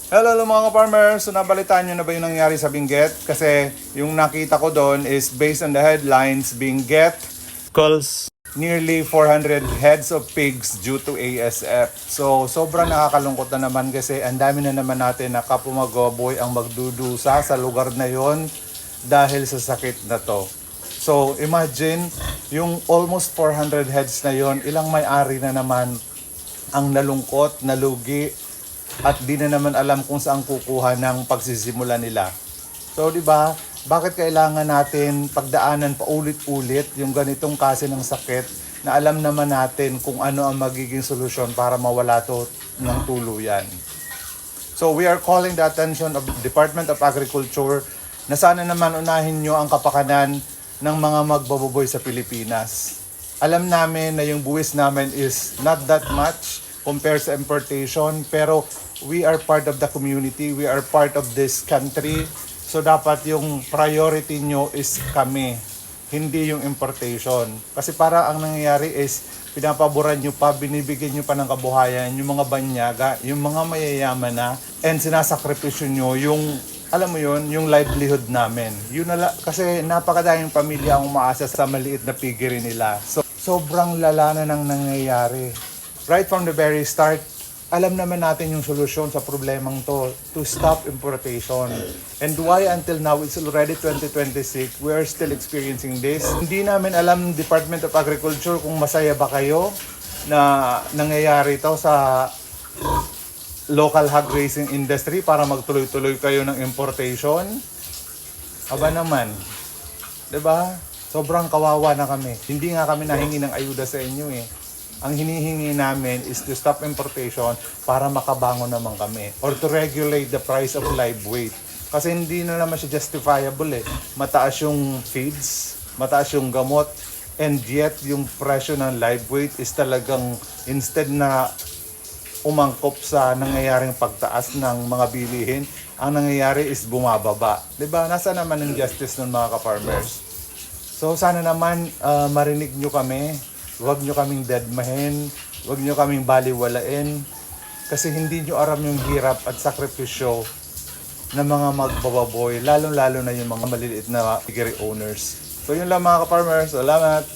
Hello mga ka-farmers! So nabalitaan nyo na ba yung nangyari sa Benguet? Kasi yung nakita ko doon is based on the headlines, Benguet culls nearly 400 heads of pigs due to ASF. So sobrang nakakalungkot na naman kasi ang dami na naman natin na kapwa mag-boy ang magdudusa sa lugar na yon dahil sa sakit na to. So imagine yung almost 400 heads na yon, ilang may-ari na naman ang nalungkot, nalugi, at di na naman alam kung saan kukuha ng pagsisimula nila. So, di ba, bakit kailangan natin pagdaanan pa ulit-ulit yung ganitong klase ng sakit na alam naman natin kung ano ang magiging solusyon para mawala to ng tuluyan. So, we are calling the attention of Department of Agriculture na sana naman unahin nyo ang kapakanan ng mga magbababoy sa Pilipinas. Alam namin na yung buwis namin is not that much compared sa importation, pero we are part of the community, we are part of this country, so dapat yung priority nyo is kami, hindi yung importation. Kasi para ang nangyayari is pinapaboran nyo pa, binibigyan nyo pa ng kabuhayan yung mga banyaga, yung mga mayayaman na, and sinasakripisyo nyo yung, alam mo yun, yung livelihood namin. Yun na kasi napakadaming pamilya ang umaasa sa maliit na piggery nila. So sobrang lala na nang nangyayari. Right from the very start, alam naman natin yung solusyon sa problemang to stop importation. And why until now, it's already 2026, we are still experiencing this. Hindi namin alam, Department of Agriculture, kung masaya ba kayo na nangyayari ito sa local hog raising industry para magtuloy-tuloy kayo ng importation. Aba naman, 'di ba? Sobrang kawawa na kami. Hindi nga kami nahingi ng ayuda sa inyo eh. Ang hinihingi namin is to stop importation para makabangon naman kami or to regulate the price of live weight. Kasi hindi na naman siya justifiable eh. Mataas yung feeds, mataas yung gamot, and yet yung presyo ng live weight is talagang instead na umangkop sa nangyayaring pagtaas ng mga bilihin, ang nangyayari is bumababa. 'Di ba? Nasa naman ang justice ng mga ka-farmers? So sana naman marinig nyo kami. Huwag nyo kaming deadmahin, huwag nyo kaming baliwalain, kasi hindi nyo aram yung hirap at sakripisyo ng mga magbababoy, lalong-lalo na yung mga maliliit na piggery owners. So yun lang mga ka-farmers, salamat!